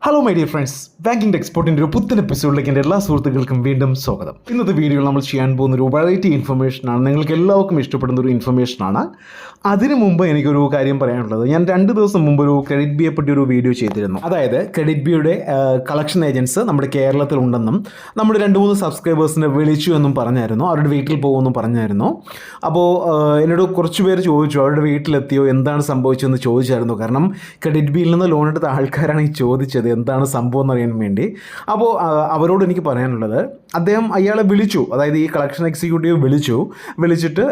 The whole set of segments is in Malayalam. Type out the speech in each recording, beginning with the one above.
Hello my dear friends, banking എക്സ്പോർട്ടിൻ്റെ ഒരു പുത്തൻ എപ്പിസോഡിലേക്ക് എൻ്റെ എല്ലാ സുഹൃത്തുക്കൾക്കും വീണ്ടും സ്വാഗതം. ഇന്നത്തെ വീഡിയോയിൽ നമ്മൾ ചെയ്യാൻ പോകുന്ന ഒരു വെറൈറ്റി ഇൻഫർമേഷനാണ്. നിങ്ങൾക്ക് എല്ലാവർക്കും ഇഷ്ടപ്പെടുന്ന ഒരു ഇൻഫർമേഷനാണ്. അതിനു മുമ്പ് എനിക്കൊരു കാര്യം പറയാനുള്ളത്, ഞാൻ 2 ദിവസം മുമ്പ് ഒരു ക്രെഡിറ്റ് ബിയെ പറ്റി ഒരു വീഡിയോ ചെയ്തിരുന്നു. അതായത് ക്രെഡിറ്റ് ബിയുടെ കളക്ഷൻ ഏജൻസ് നമ്മുടെ കേരളത്തിലുണ്ടെന്നും നമ്മുടെ 2-3 സബ്സ്ക്രൈബേഴ്സിനെ വിളിച്ചു എന്നും പറഞ്ഞായിരുന്നു. അവരുടെ വീട്ടിൽ പോകുമെന്നും പറഞ്ഞായിരുന്നു. അപ്പോൾ എന്നോട് കുറച്ച് പേര് ചോദിച്ചു അവരുടെ വീട്ടിലെത്തിയോ, എന്താണ് സംഭവിച്ചതെന്ന് ചോദിച്ചായിരുന്നു. കാരണം ക്രെഡിറ്റ് ബിയിൽ നിന്ന് ലോൺ എടുത്ത ആൾക്കാരാണ് ഈ ചോദിച്ചത് എന്താണ് സംഭവം എന്നറിയാൻ വേണ്ടി. അപ്പോൾ അവരോട് എനിക്ക് പറയാനുള്ളത്, അയാളെ വിളിച്ചു, അതായത് ഈ കളക്ഷൻ എക്സിക്യൂട്ടീവ് വിളിച്ചിട്ട്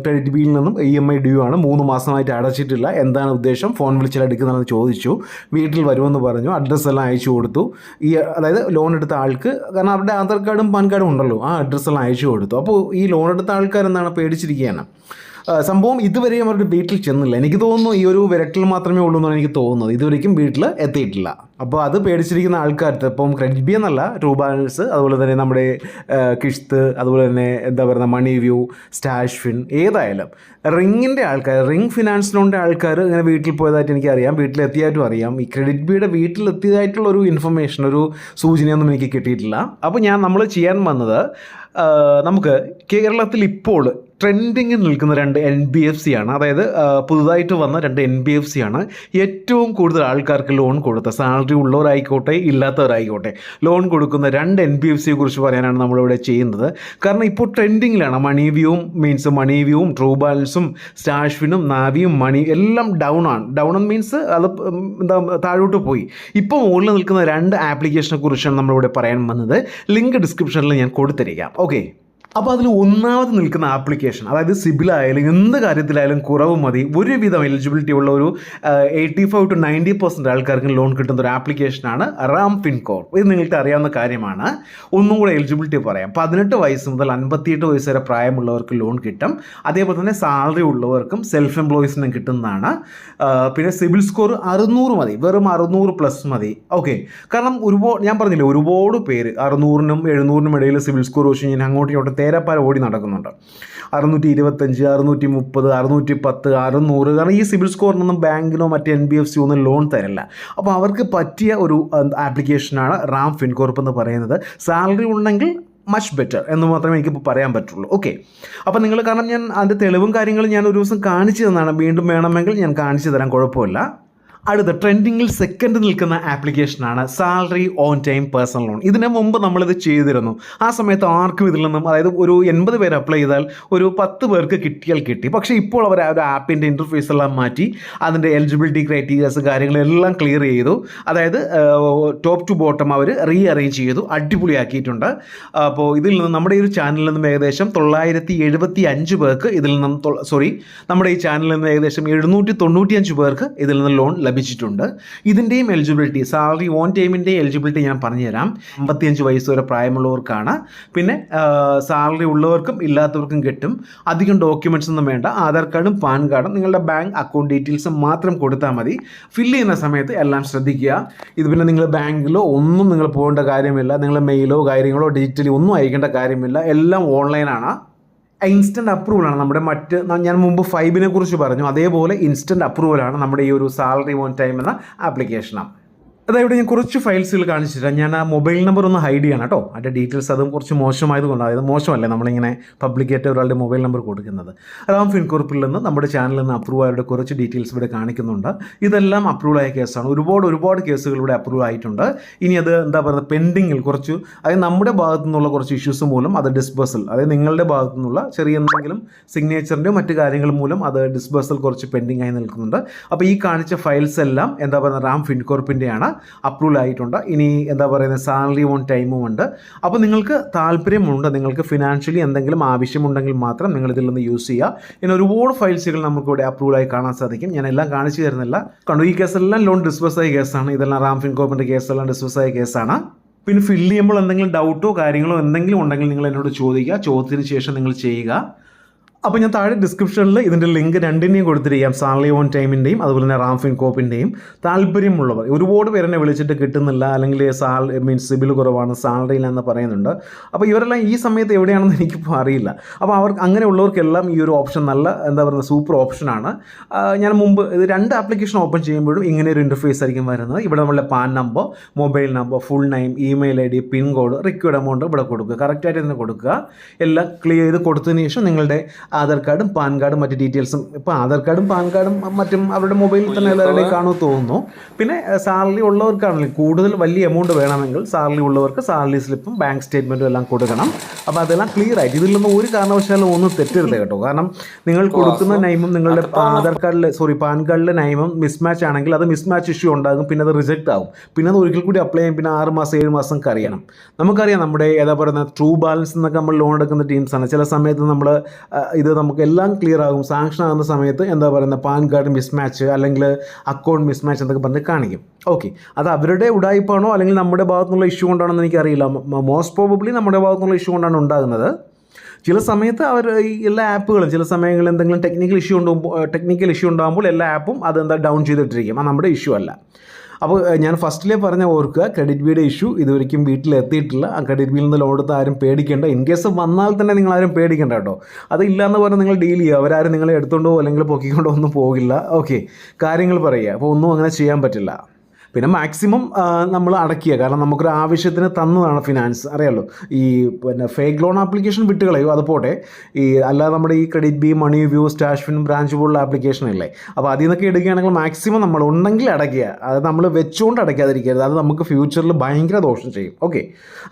ക്രെഡിറ്റ് ബിയിൽ നിന്നും EMI ഡ്യൂ ആണ്, 3 മാസമായിട്ട് അടച്ചിട്ടില്ല, എന്താണ് ഉദ്ദേശം, ഫോൺ വിളിച്ചാൽ എടുക്കുന്നതെന്ന് ചോദിച്ചു. വീട്ടിൽ വരുമെന്ന് പറഞ്ഞു, അഡ്രസ്സ് എല്ലാം അയച്ചു കൊടുത്തു. അതായത് ലോൺ എടുത്ത ആൾക്ക്, കാരണം അവരുടെ ആധാർ കാർഡും പാൻ കാർഡും ഉണ്ടല്ലോ, ആ അഡ്രസ്സെല്ലാം അയച്ചു കൊടുത്തു. അപ്പോൾ ഈ ലോൺ എടുത്ത ആൾക്കാരെന്താണ് പേടിച്ചിരിക്കുകയാണ്. സംഭവം ഇതുവരെയും അവരുടെ വീട്ടിൽ ചെന്നില്ല. എനിക്ക് തോന്നുന്നു ഈ ഒരു വിരട്ടിൽ മാത്രമേ ഉള്ളൂ എന്നാണ് എനിക്ക് തോന്നുന്നത്. ഇതുവരെയും വീട്ടിൽ എത്തിയിട്ടില്ല. അപ്പോൾ അത് പേടിച്ചിരിക്കുന്ന ആൾക്കാർക്ക് ഇപ്പം ക്രെഡിറ്റ് ബി എന്നല്ല, ട്രൂ ബാലൻസ്, അതുപോലെ തന്നെ നമ്മുടെ കിഷ്ത്, അതുപോലെ തന്നെ എന്താ പറയുക മണി വ്യൂ, സ്റ്റാഷ് ഫിൻ, ഏതായാലും റിങ്ങിൻ്റെ ആൾക്കാർ, റിങ് ഫിനാൻസ് ലോണിൻ്റെ ആൾക്കാർ ഇങ്ങനെ വീട്ടിൽ പോയതായിട്ട് എനിക്കറിയാം, വീട്ടിലെത്തിയായിട്ടും അറിയാം. ഈ ക്രെഡിറ്റ് ബിയുടെ വീട്ടിലെത്തിയതായിട്ടുള്ള ഒരു ഇൻഫർമേഷൻ, ഒരു സൂചനയൊന്നും എനിക്ക് കിട്ടിയിട്ടില്ല. അപ്പോൾ നമ്മൾ ചെയ്യാൻ വന്നത്, നമുക്ക് കേരളത്തിൽ ഇപ്പോൾ ട്രെൻഡിങ്ങിൽ നിൽക്കുന്ന 2 NBFC ആണ്. അതായത് പുതുതായിട്ട് വന്ന 2 NBFC ആണ് ഏറ്റവും കൂടുതൽ ആൾക്കാർക്ക് ലോൺ കൊടുത്ത, സാലറി ഉള്ളവരായിക്കോട്ടെ ഇല്ലാത്തവരായിക്കോട്ടെ, ലോൺ കൊടുക്കുന്ന 2 NBFCയെ കുറിച്ച് പറയാനാണ് നമ്മളിവിടെ ചെയ്യുന്നത്. കാരണം ഇപ്പോൾ ട്രെൻഡിങ്ങിലാണ്. മണി വ്യൂവും ട്രൂ ബാലൻസും സ്റ്റാഷ് ഫിനും നാവിയും മണി എല്ലാം ഡൗൺ മീൻസ് അത് താഴോട്ട് പോയി. ഇപ്പോൾ മുകളിൽ നിൽക്കുന്ന 2 ആപ്ലിക്കേഷനെ കുറിച്ചാണ് നമ്മളിവിടെ പറയാൻ വന്നത്. ലിങ്ക് ഡിസ്ക്രിപ്ഷനിൽ ഞാൻ കൊടുത്തിരിക്കാം. ഓക്കെ, അപ്പോൾ അതിൽ ഒന്നാമത് നിൽക്കുന്ന ആപ്ലിക്കേഷൻ, അതായത് സിബിലായാലും എന്ത് കാര്യത്തിലായാലും കുറവ് മതി, ഒരുവിധം എലിജിബിലിറ്റി ഉള്ള ഒരു 85 to 90% ആൾക്കാർക്ക് ലോൺ കിട്ടുന്ന ഒരു ആപ്ലിക്കേഷനാണ് റാം ഫിൻകോർപ്പ്. ഇത് നിങ്ങൾക്ക് അറിയാവുന്ന കാര്യമാണ്. ഒന്നും കൂടെ എലിജിബിലിറ്റി പറയാം. 18 വയസ്സ് മുതൽ 58 വയസ്സ് വരെ പ്രായമുള്ളവർക്ക് ലോൺ കിട്ടും. അതേപോലെ തന്നെ സാലറി ഉള്ളവർക്കും സെൽഫ് എംപ്ലോയീസിനും കിട്ടുന്നതാണ്. പിന്നെ സിബിൽ സ്കോർ 600 മതി, വെറും 600+ മതി. ഓക്കെ, കാരണം ഞാൻ പറഞ്ഞില്ലേ, ഒരുപാട് പേര് 600-നും 700-നും ഇടയിൽ സിബിൽ സ്കോർ വെച്ച് കഴിഞ്ഞാൽ അങ്ങോട്ടും ഇങ്ങോട്ടും തേരാപ്പാര ഓടി നടക്കുന്നുണ്ട്. 625, 630, 610, 600. കാരണം ഈ സിബിൽ സ്കോറിനൊന്നും ബാങ്കിനോ മറ്റ് NBFC ഒന്നും ലോൺ തരില്ല. അപ്പോൾ അവർക്ക് പറ്റിയ ഒരു ആപ്ലിക്കേഷനാണ് റാം ഫിൻകോർപ്പ് എന്ന് പറയുന്നത്. സാലറി ഉണ്ടെങ്കിൽ മച്ച് ബെറ്റർ എന്ന് മാത്രമേ എനിക്കിപ്പോൾ പറയാൻ പറ്റുള്ളൂ. ഓക്കെ, അപ്പോൾ നിങ്ങൾ, കാരണം ഞാൻ അതിൻ്റെ തെളിവും കാര്യങ്ങളും ഞാൻ ഒരു ദിവസം കാണിച്ചു തന്നതാണ്, വീണ്ടും വേണമെങ്കിൽ ഞാൻ കാണിച്ചു തരാൻ, കുഴപ്പമില്ല. അടുത്ത ട്രെൻഡിങ്ങിൽ സെക്കൻഡ് നിൽക്കുന്ന ആപ്ലിക്കേഷനാണ് salary on time personal loan. ഇതിന് മുമ്പ് നമ്മളിത് ചെയ്തിരുന്നു. ആ സമയത്ത് ആർക്കും ഇതിൽ നിന്നും, അതായത് ഒരു 80 പേര് അപ്ലൈ ചെയ്താൽ ഒരു 10 പേർക്ക് കിട്ടിയാൽ കിട്ടി. പക്ഷേ ഇപ്പോൾ അവർ ആ ഒരു ആപ്പിൻ്റെ ഇൻ്റർഫേസ് എല്ലാം മാറ്റി അതിൻ്റെ എലിജിബിലിറ്റി ക്രൈറ്റീരിയാസ് കാര്യങ്ങളെല്ലാം ക്ലിയർ ചെയ്തു. അതായത് ടോപ്പ് ടു ബോട്ടം അവർ റീഅറേഞ്ച് ചെയ്തു, അടിപൊളിയാക്കിയിട്ടുണ്ട്. അപ്പോൾ ഇതിൽ നിന്ന് നമ്മുടെ ഈ ഒരു ചാനലിൽ നിന്നും ഏകദേശം 975 പേർക്ക് ഇതിൽ നിന്നും, നമ്മുടെ ഈ ചാനലിൽ നിന്ന് ഏകദേശം 795 പേർക്ക് ഇതിൽ നിന്ന് ലോൺ ലഭിച്ചിട്ടുണ്ട്. ഇതിൻ്റെയും എലിജിബിലിറ്റി, സാലറി ഓൺ ടൈമിൻ്റെ എലിജിബിലിറ്റി ഞാൻ പറഞ്ഞുതരാം. 55 വയസ്സ് വരെ പ്രായമുള്ളവർക്കാണ്. പിന്നെ സാലറി ഉള്ളവർക്കും ഇല്ലാത്തവർക്കും കിട്ടും. അധികം ഡോക്യുമെൻറ്റ്സ് ഒന്നും വേണ്ട. ആധാർ കാർഡും പാൻ കാർഡും നിങ്ങളുടെ ബാങ്ക് അക്കൗണ്ട് ഡീറ്റെയിൽസും മാത്രം കൊടുത്താൽ മതി. ഫില്ല് ചെയ്യുന്ന സമയത്ത് എല്ലാം ശ്രദ്ധിക്കുക. ഇത് പിന്നെ നിങ്ങൾ ബാങ്കിലോ ഒന്നും നിങ്ങൾ പോകേണ്ട കാര്യമില്ല. നിങ്ങൾ മെയിലോ കാര്യങ്ങളോ ഡിജിറ്റലി ഒന്നും അയക്കേണ്ട കാര്യമില്ല. എല്ലാം ഓൺലൈനാണ്. ഇൻസ്റ്റൻറ്റ് അപ്രൂവലാണ്. ഞാൻ മുമ്പ് 5നെ കുറിച്ച് പറഞ്ഞു, അതേപോലെ ഇൻസ്റ്റൻറ്റ് അപ്രൂവലാണ് നമ്മുടെ ഈ ഒരു സാലറി ഓൺ ടൈം എന്ന ആപ്ലിക്കേഷനാണ്. അതായത് ഞാൻ കുറച്ച് ഫയൽസുകൾ കാണിച്ചിട്ട് ഞാൻ ആ മൊബൈൽ നമ്പർ ഒന്ന് ഹൈഡ് ചെയ്യണം കേട്ടോ. അതിൻ്റെ ഡീറ്റെയിൽസ് അതും കുറച്ച് മോശമായതുകൊണ്ട്, അതായത് മോശമല്ലേ നമ്മളിങ്ങനെ പബ്ലിക്കായിട്ട് ഒരാളുടെ മൊബൈൽ നമ്പർ കൊടുക്കുന്നത്. റാം ഫിൻകോർപ്പിൽ നിന്ന് നമ്മുടെ ചാനലിൽ നിന്ന് അപ്രൂവ് ആയവരുടെ കുറച്ച് ഡീറ്റെയിൽസ് ഇവിടെ കാണിക്കുന്നുണ്ട്. ഇതെല്ലാം അപ്രൂവ് ആയ കേസാണ്. ഒരുപാട് കേസുകൾ ഇവിടെ അപ്രൂവ് ആയിട്ടുണ്ട്. ഇനി അത് എന്താ പറയുക, പെൻഡിങ്ങിൽ കുറച്ച്, അതായത് നമ്മുടെ ഭാഗത്തു നിന്നുള്ള കുറച്ച് ഇഷ്യൂസ് മൂലം അത് ഡിസ്ബേഴ്സൽ, അതായത് നിങ്ങളുടെ ഭാഗത്തു നിന്നുള്ള ചെറിയ എന്തെങ്കിലും സിഗ്നേച്ചറിൻ്റെ മറ്റ് കാര്യങ്ങൾ മൂലം അത് ഡിസ്ബേഴ്സൽ കുറച്ച് പെൻഡിങ് ആയി നിൽക്കുന്നുണ്ട്. അപ്പോൾ ഈ കാണിച്ച ഫയൽസ് എല്ലാം എന്താ പറയുക റാം ഫിൻകോർപ്പിൻ്റെയാണ്, അപ്രൂവൽ ആയിട്ടുണ്ട്. ഇനി എന്താ പറയുന്നത്, സാലറി ഓൺ ടൈമും ഉണ്ട്. അപ്പോൾ നിങ്ങൾക്ക് താല്പര്യമുണ്ട്, നിങ്ങൾക്ക് ഫിനാൻഷ്യലി എന്തെങ്കിലും ആവശ്യമുണ്ടെങ്കിൽ മാത്രം നിങ്ങൾ ഇതിൽ നിന്ന് യൂസ് ചെയ്യുക. ഇനി ഒരുപാട് ഫയൽസുകൾ നമുക്കിവിടെ അപ്രൂവലായി കാണാൻ സാധിക്കും. ഞാൻ എല്ലാം കാണിച്ചു തരുന്നില്ല. കണ്ടു, ഈ കേസെല്ലാം ലോൺ ഡിസ്ബേഴ്സ് ആയ കേസാണ്. ഇതെല്ലാം റാം ഫിൻകോർപ്പിൻ്റെ കേസെല്ലാം ഡിസ്ബേഴ്സ് ആയ കേസാണ്. പിന്നെ ഫില്ല് ചെയ്യുമ്പോൾ എന്തെങ്കിലും ഡൗട്ടോ കാര്യങ്ങളോ എന്തെങ്കിലും ഉണ്ടെങ്കിൽ നിങ്ങൾ എന്നോട് ചോദിക്കുക. ചോദ്യത്തിന് ശേഷം നിങ്ങൾ ചെയ്യുക. അപ്പോൾ ഞാൻ താഴെ ഡിസ്ക്രിപ്ഷനിൽ ഇതിൻ്റെ ലിങ്ക് രണ്ടിനെയും കൊടുത്തിരിക്കാം, സാലറി ഓൺ ടൈമിൻ്റെയും അതുപോലെ തന്നെ റാംഫിൻ കോപ്പിൻ്റെയും. താല്പര്യമുള്ളവർ, ഒരുപാട് പേര് എന്നെ വിളിച്ചിട്ട് കിട്ടുന്നില്ല, അല്ലെങ്കിൽ മീൻസ് സിബിൽ കുറവാണ്, സാലറി ഇല്ല എന്ന് പറയുന്നുണ്ട്. അപ്പോൾ ഇവരെല്ലാം ഈ സമയത്ത് എവിടെയാണെന്ന് എനിക്കിപ്പോൾ അറിയില്ല. അപ്പോൾ അങ്ങനെയുള്ളവർക്കെല്ലാം ഈ ഒരു ഓപ്ഷൻ നല്ല സൂപ്പർ ഓപ്ഷനാണ്. ഞാൻ മുമ്പ് ഇത് 2 ആപ്ലിക്കേഷൻ ഓപ്പൺ ചെയ്യുമ്പോഴും ഇങ്ങനെ ഒരു ഇൻ്റർഫേസ് ആയിരിക്കും വരുന്നത്. ഇവിടെ നമ്മളുടെ pan number, mobile number, full name, email ID, pin code, required amount ഇവിടെ കൊടുക്കുക, കറക്റ്റായിട്ട് ഇതിന് കൊടുക്കുക. എല്ലാം ക്ലിയർ ചെയ്ത് കൊടുത്തതിന് ശേഷം നിങ്ങളുടെ ആധാർ കാർഡും പാൻ കാർഡും മറ്റ് ഡീറ്റെയിൽസും, ഇപ്പോൾ ആധാർ കാർഡും പാൻ കാർഡും മറ്റും അവരുടെ മൊബൈലിൽ തന്നെ എല്ലാവരുടെയും കാണുമെന്ന് തോന്നുന്നു. പിന്നെ സാലറി ഉള്ളവർക്കാണെങ്കിൽ കൂടുതൽ വലിയ എമൗണ്ട് വേണമെങ്കിൽ സാലറി ഉള്ളവർക്ക് സാലറി സ്ലിപ്പും ബാങ്ക് സ്റ്റേറ്റ്മെൻറ്റും എല്ലാം കൊടുക്കണം. അപ്പോൾ അതെല്ലാം ക്ലിയർ ആയിട്ട്, ഇതിൽ നിന്ന് ഒരു കാരണവശാലും ഒന്നും തെറ്റരുത് കേട്ടോ. കാരണം നിങ്ങൾ കൊടുക്കുന്ന നൈമും നിങ്ങളുടെ പാൻ കാർഡിലെ നൈമും മിസ്മാച്ച് ആണെങ്കിൽ അത് മിസ്മാച്ച് ഇഷ്യൂ ഉണ്ടാകും, പിന്നെ അത് റിജക്റ്റ് ആകും, പിന്നെ അത് ഒരിക്കൽ കൂടി അപ്ലൈ ചെയ്യും, പിന്നെ 6 മാസം 7 മാസം കഴിയണം. നമുക്കറിയാം നമ്മുടെ പറയുന്നത് ട്രൂ ബാലൻസ് എന്നൊക്കെ നമ്മൾ ലോൺ എടുക്കുന്ന ടീംസാണ്. ചില സമയത്ത് നമ്മൾ ഇത് നമുക്ക് എല്ലാം ക്ലിയർ ആകും, സാങ്ഷൻ ആകുന്ന സമയത്ത് പാൻ കാർഡ് മിസ്മാച്ച് അല്ലെങ്കിൽ അക്കൗണ്ട് മിസ്മാച്ച് എന്നൊക്കെ പറഞ്ഞ് കാണിക്കും. ഓക്കെ, അത് അവരുടെ ഉടായ്പാണോ അല്ലെങ്കിൽ നമ്മുടെ ഭാഗത്തുനിന്നുള്ള ഇഷ്യൂ കൊണ്ടാണെന്ന് എനിക്കറിയില്ല. മോസ്റ്റ് പ്രോബബ്ലി നമ്മുടെ ഭാഗത്തുനിന്നുള്ള ഇഷ്യൂ കൊണ്ടാണ് ഉണ്ടാകുന്നത്. ചില സമയത്ത് അവർ ഈ എല്ലാ ആപ്പുകളും ചില സമയങ്ങളിൽ എന്തെങ്കിലും ടെക്നിക്കൽ ഇഷ്യൂ ഉണ്ടാകുമ്പോൾ എല്ലാ ആപ്പും ഡൗൺ ചെയ്തിട്ടിരിക്കും. അത് നമ്മുടെ ഇഷ്യൂ അല്ല. അപ്പോൾ ഞാൻ ഫസ്റ്റിലേ പറഞ്ഞ ഓർക്കുക, ക്രെഡിറ്റ് ബിയുടെ ഇഷ്യൂ ഇതുവരെയ്ക്കും വീട്ടിലെത്തിയിട്ടില്ല. ആ ക്രെഡിറ്റ് ബിയിൽ നിന്ന് ലോൺ എടുത്ത് ആരും പേടിക്കേണ്ട. ഇൻ കേസ് വന്നാൽ തന്നെ നിങ്ങളാരും പേടിക്കേണ്ട കേട്ടോ. അത് ഇല്ലയെന്ന് പറഞ്ഞാൽ നിങ്ങൾ ഡീൽ ചെയ്യുക, അവരാരും നിങ്ങളെ എടുത്തുകൊണ്ടോ അല്ലെങ്കിൽ പൊക്കിക്കൊണ്ടോ ഒന്നും പോകില്ല. ഓക്കെ, കാര്യങ്ങൾ പറയുക. അപ്പോൾ ഒന്നും അങ്ങനെ ചെയ്യാൻ പറ്റില്ല. പിന്നെ മാക്സിമം നമ്മൾ അടയ്ക്കുക, കാരണം നമുക്കൊരു ആവശ്യത്തിന് തന്നതാണ് ഫിനാൻസ്, അറിയാമല്ലോ. ഈ ഫേക്ക് ലോൺ ആപ്ലിക്കേഷൻ വിട്ടുകളയോ, അത് പോട്ടെ. അല്ലാതെ നമ്മുടെ ഈ ക്രെഡിറ്റ് ബി, മണി വ്യൂ, സ്റ്റാഷ്ഫിൻ, ബ്രാഞ്ച് പോലുള്ള ആപ്ലിക്കേഷൻ ഇല്ലേ, അപ്പോൾ അതിൽ നിന്നൊക്കെ എടുക്കുകയാണെങ്കിൽ മാക്സിമം നമ്മൾ ഉണ്ടെങ്കിൽ അടയ്ക്കുക. അത് നമ്മൾ വെച്ചുകൊണ്ട് അടയ്ക്കാതിരിക്കരുത്, അത് നമുക്ക് ഫ്യൂച്ചറിൽ ഭയങ്കര ദോഷം ചെയ്യും. ഓക്കെ,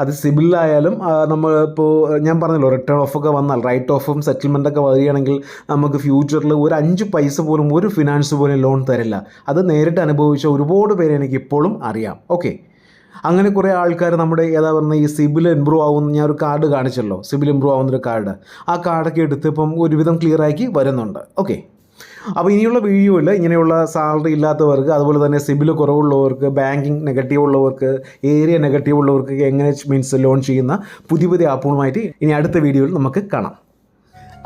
അത് സിബിലായാലും നമ്മളിപ്പോൾ ഞാൻ പറഞ്ഞല്ലോ, റിട്ടേൺ ഓഫൊക്കെ വന്നാൽ, റൈറ്റ് ഓഫും സെറ്റിൽമെൻറ്റൊക്കെ വരികയാണെങ്കിൽ നമുക്ക് ഫ്യൂച്ചറിൽ ഒരു 5 പൈസ പോലും ഒരു ഫിനാൻസ് പോലും ലോൺ തരില്ല. അത് നേരിട്ട് അനുഭവിച്ച ഒരുപാട് പേര് എനിക്ക് ഇപ്പോഴും അറിയാം. ഓക്കെ, അങ്ങനെ കുറേ ആൾക്കാർ നമ്മുടെ ഈ സിബിൽ ഇമ്പ്രൂവ് ആവുന്ന, ഞാൻ ഒരു കാർഡ് കാണിച്ചല്ലോ, സിബിൽ ഇമ്പ്രൂവ് ആവുന്നൊരു കാർഡ്, ആ കാർഡൊക്കെ എടുത്ത് ഇപ്പം ഒരുവിധം ക്ലിയറാക്കി വരുന്നുണ്ട്. ഓക്കെ, അപ്പോൾ ഇനിയുള്ള വീഡിയോയിൽ ഇങ്ങനെയുള്ള സാലറി ഇല്ലാത്തവർക്ക്, അതുപോലെ തന്നെ സിബിൽ കുറവുള്ളവർക്ക്, ബാങ്കിങ് നെഗറ്റീവ് ഉള്ളവർക്ക്, ഏരിയ നെഗറ്റീവ് ഉള്ളവർക്ക് എങ്ങനെ ലോൺ ചെയ്യുന്ന പുതിയ ആപ്പുകളുമായിട്ട് ഇനി അടുത്ത വീഡിയോയിൽ നമുക്ക് കാണാം.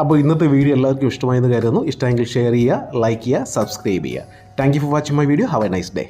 അപ്പോൾ ഇന്നത്തെ വീഡിയോ എല്ലാവർക്കും ഇഷ്ടമായെന്ന് കരുതുന്നു. ഇഷ്ടമെങ്കിൽ ഷെയർ ചെയ്യുക, ലൈക്ക് ചെയ്യുക, സബ്സ്ക്രൈബ് ചെയ്യുക. Thank you for watching my video. Have A nice day.